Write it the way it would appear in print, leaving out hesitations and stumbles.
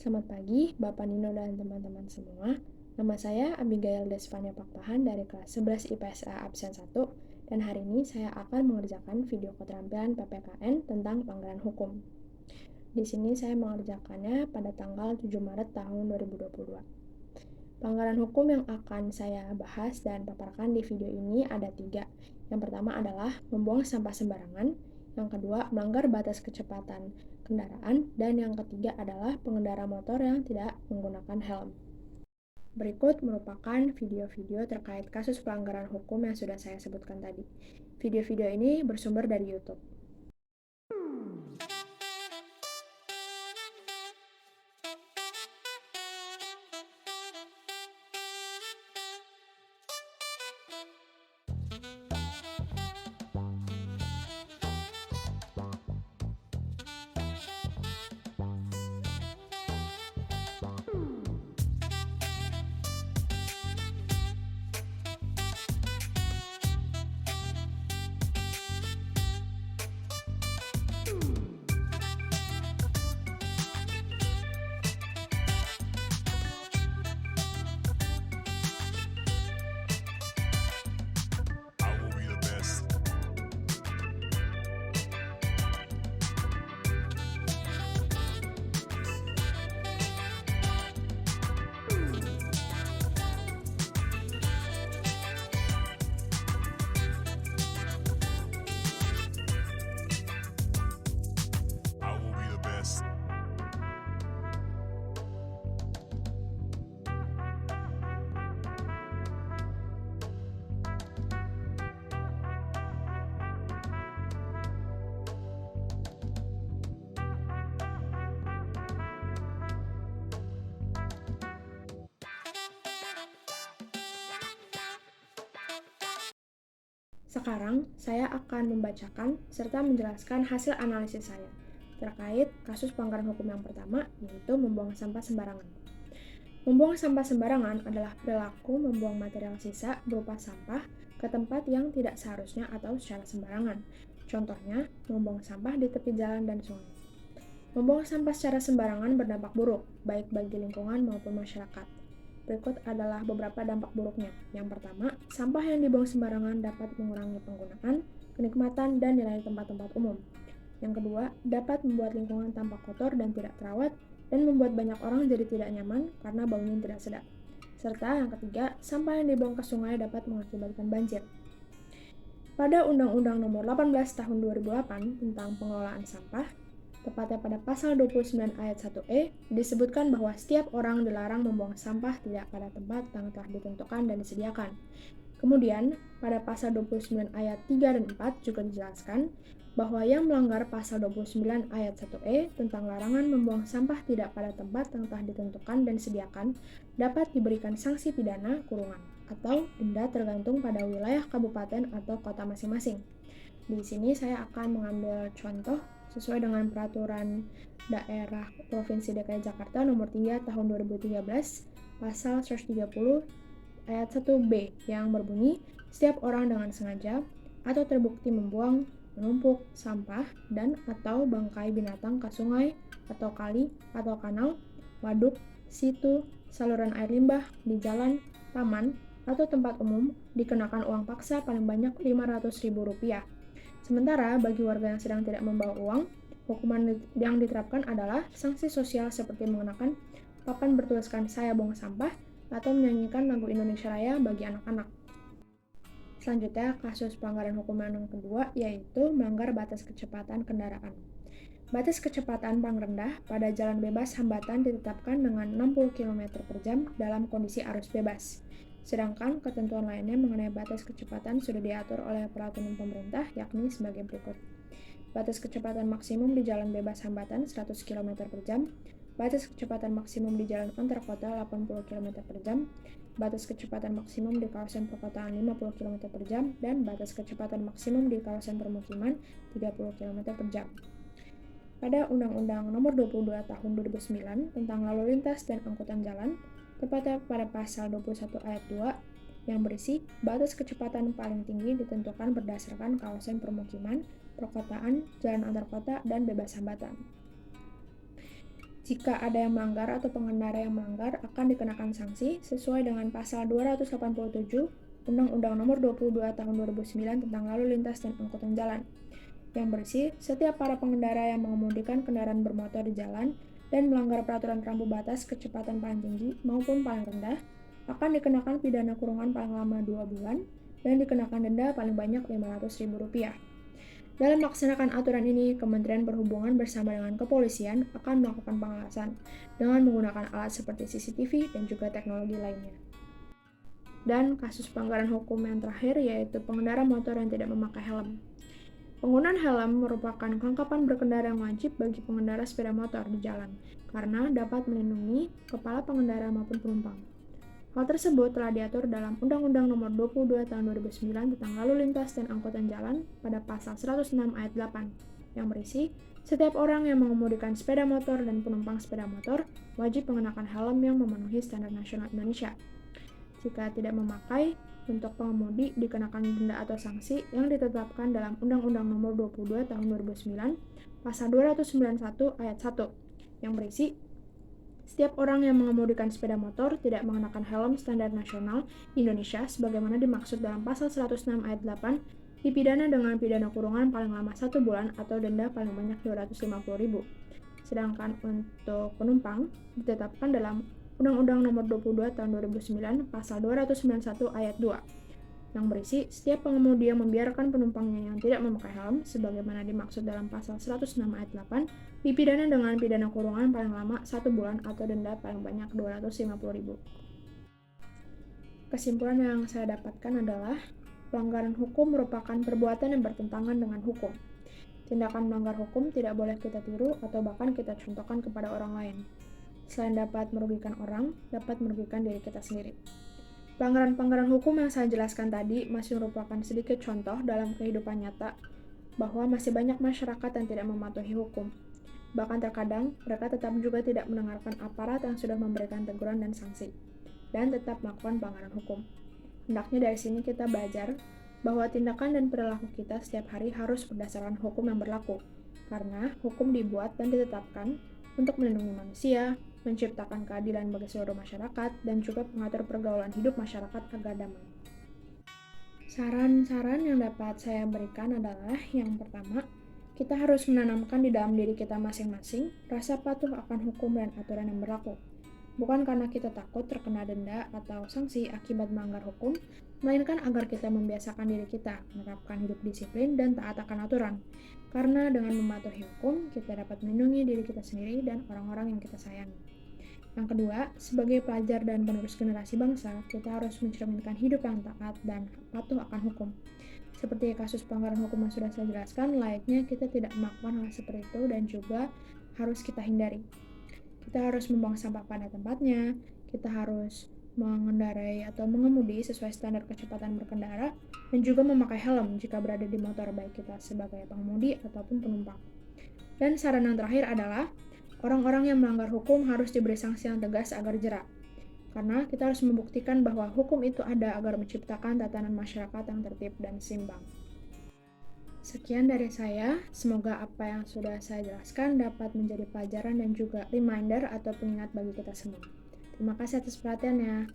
Selamat pagi, Bapak Nino dan teman-teman semua. Nama saya Abigail Desvania Pakpahan dari kelas 11 IPSA absen 1, dan hari ini saya akan mengerjakan video keterampilan PPKN tentang pelanggaran hukum. Di sini saya mengerjakannya pada tanggal 7 Maret tahun 2022. Pelanggaran hukum yang akan saya bahas dan paparkan di video ini ada 3. Yang pertama adalah membuang sampah sembarangan, yang kedua melanggar batas kecepatan kendaraan, dan yang ketiga adalah pengendara motor yang tidak menggunakan helm. Berikut merupakan video-video terkait kasus pelanggaran hukum yang sudah saya sebutkan tadi. Video-video ini bersumber dari YouTube. I will be the best. I will be the best. Sekarang, saya akan membacakan serta menjelaskan hasil analisis saya terkait kasus pelanggaran hukum yang pertama, yaitu membuang sampah sembarangan. Membuang sampah sembarangan adalah perilaku membuang material sisa berupa sampah ke tempat yang tidak seharusnya atau secara sembarangan. Contohnya, membuang sampah di tepi jalan dan sungai. Membuang sampah secara sembarangan berdampak buruk, baik bagi lingkungan maupun masyarakat. Berikut adalah beberapa dampak buruknya. Yang pertama, sampah yang dibuang sembarangan dapat mengurangi penggunaan, kenikmatan, dan nilai tempat-tempat umum. Yang kedua, dapat membuat lingkungan tampak kotor dan tidak terawat, dan membuat banyak orang jadi tidak nyaman karena baunya tidak sedap. Serta yang ketiga, sampah yang dibuang ke sungai dapat mengakibatkan banjir. Pada Undang-Undang Nomor 18 Tahun 2008 tentang pengelolaan sampah, tepatnya pada pasal 29 ayat 1E, disebutkan bahwa setiap orang dilarang membuang sampah tidak pada tempat yang telah ditentukan dan disediakan. Kemudian, pada pasal 29 ayat 3 dan 4 juga dijelaskan bahwa yang melanggar pasal 29 ayat 1E tentang larangan membuang sampah tidak pada tempat yang telah ditentukan dan disediakan dapat diberikan sanksi pidana kurungan atau denda tergantung pada wilayah kabupaten atau kota masing-masing. Di sini saya akan mengambil contoh sesuai dengan peraturan daerah Provinsi DKI Jakarta nomor 3 tahun 2013 pasal 130 ayat 1B yang berbunyi, setiap orang dengan sengaja atau terbukti membuang, menumpuk sampah dan atau bangkai binatang ke sungai atau kali atau kanal, waduk, situ, saluran air limbah, di jalan, taman, atau tempat umum dikenakan uang paksa paling banyak Rp500.000. Sementara bagi warga yang sedang tidak membawa uang, hukuman yang diterapkan adalah sanksi sosial seperti mengenakan papan bertuliskan "Saya buang sampah" atau menyanyikan lagu Indonesia Raya bagi anak-anak. Selanjutnya, kasus pelanggaran hukum yang kedua yaitu melanggar batas kecepatan kendaraan. Batas kecepatan paling rendah pada jalan bebas hambatan ditetapkan dengan 60 km per jam dalam kondisi arus bebas. Sedangkan ketentuan lainnya mengenai batas kecepatan sudah diatur oleh peraturan pemerintah, yakni sebagai berikut. Batas kecepatan maksimum di jalan bebas hambatan 100 km per jam, batas kecepatan maksimum di jalan antar kota 80 km per jam, batas kecepatan maksimum di kawasan perkotaan 50 km per jam, dan batas kecepatan maksimum di kawasan permukiman 30 km per jam. Pada Undang-Undang Nomor 22 Tahun 2009 tentang Lalu Lintas dan Angkutan Jalan, tepatnya pada pasal 21 ayat 2, yang berisi batas kecepatan paling tinggi ditentukan berdasarkan kawasan permukiman, perkotaan, jalan antar kota, dan bebas hambatan. Jika ada yang melanggar atau pengendara yang melanggar akan dikenakan sanksi sesuai dengan pasal 287 Undang-Undang Nomor 22 Tahun 2009 tentang Lalu Lintas dan Angkutan Jalan, yang berisi setiap para pengendara yang mengemudikan kendaraan bermotor di jalan dan melanggar peraturan rambu batas kecepatan paling tinggi maupun paling rendah akan dikenakan pidana kurungan paling lama 2 bulan dan dikenakan denda paling banyak Rp500.000. Dalam melaksanakan aturan ini, Kementerian Perhubungan bersama dengan kepolisian akan melakukan pengawasan dengan menggunakan alat seperti CCTV dan juga teknologi lainnya. Dan kasus pelanggaran hukum yang terakhir yaitu pengendara motor yang tidak memakai helm. Penggunaan helm merupakan kelengkapan berkendara yang wajib bagi pengendara sepeda motor di jalan karena dapat melindungi kepala pengendara maupun penumpang. Hal tersebut telah diatur dalam Undang-Undang Nomor 22 Tahun 2009 tentang Lalu Lintas dan Angkutan Jalan pada pasal 106 ayat 8 yang berisi setiap orang yang mengemudikan sepeda motor dan penumpang sepeda motor wajib mengenakan helm yang memenuhi standar nasional Indonesia. Jika tidak memakai, untuk pengemudi dikenakan denda atau sanksi yang ditetapkan dalam Undang-Undang Nomor 22 Tahun 2009 pasal 291 ayat 1 yang berisi setiap orang yang mengemudikan sepeda motor tidak mengenakan helm standar nasional Indonesia sebagaimana dimaksud dalam pasal 106 ayat 8 dipidana dengan pidana kurungan paling lama 1 bulan atau denda paling banyak Rp250.000. Sedangkan untuk penumpang ditetapkan dalam Undang-Undang Nomor 22 Tahun 2009 pasal 291 ayat 2 yang berisi setiap pengemudi yang membiarkan penumpangnya yang tidak memakai helm sebagaimana dimaksud dalam pasal 106 ayat 8 dipidana dengan pidana kurungan paling lama 1 bulan atau denda paling banyak Rp250.000. Kesimpulan yang saya dapatkan adalah pelanggaran hukum merupakan perbuatan yang bertentangan dengan hukum. Tindakan melanggar hukum tidak boleh kita tiru atau bahkan kita contohkan kepada orang lain. Selain dapat merugikan orang, dapat merugikan diri kita sendiri. Pelanggaran-pelanggaran hukum yang saya jelaskan tadi masih merupakan sedikit contoh dalam kehidupan nyata bahwa masih banyak masyarakat yang tidak mematuhi hukum. Bahkan terkadang, mereka tetap juga tidak mendengarkan aparat yang sudah memberikan teguran dan sanksi, dan tetap melakukan pelanggaran hukum. Hendaknya dari sini kita belajar bahwa tindakan dan perilaku kita setiap hari harus berdasarkan hukum yang berlaku, karena hukum dibuat dan ditetapkan untuk melindungi manusia, menciptakan keadilan bagi seluruh masyarakat, dan juga mengatur pergaulan hidup masyarakat agar damai. Saran-saran yang dapat saya berikan adalah yang pertama, kita harus menanamkan di dalam diri kita masing-masing rasa patuh akan hukum dan aturan yang berlaku. Bukan karena kita takut terkena denda atau sanksi akibat melanggar hukum, melainkan agar kita membiasakan diri kita menerapkan hidup disiplin dan taat akan aturan. Karena dengan mematuhi hukum, kita dapat melindungi diri kita sendiri dan orang-orang yang kita sayangi. Yang kedua, sebagai pelajar dan penerus generasi bangsa, kita harus mencerminkan hidup yang taat dan patuh akan hukum. Seperti kasus pelanggaran hukum yang sudah saya jelaskan, layaknya kita tidak melakukan hal seperti itu dan juga harus kita hindari. Kita harus membuang sampah pada tempatnya, kita harus mengendarai atau mengemudi sesuai standar kecepatan berkendara, dan juga memakai helm jika berada di motor baik kita sebagai pengemudi ataupun penumpang. Dan saran yang terakhir adalah, orang-orang yang melanggar hukum harus diberi sanksi yang tegas agar jerak. Karena kita harus membuktikan bahwa hukum itu ada agar menciptakan tatanan masyarakat yang tertib dan seimbang. Sekian dari saya, semoga apa yang sudah saya jelaskan dapat menjadi pelajaran dan juga reminder atau pengingat bagi kita semua. Terima kasih atas perhatiannya.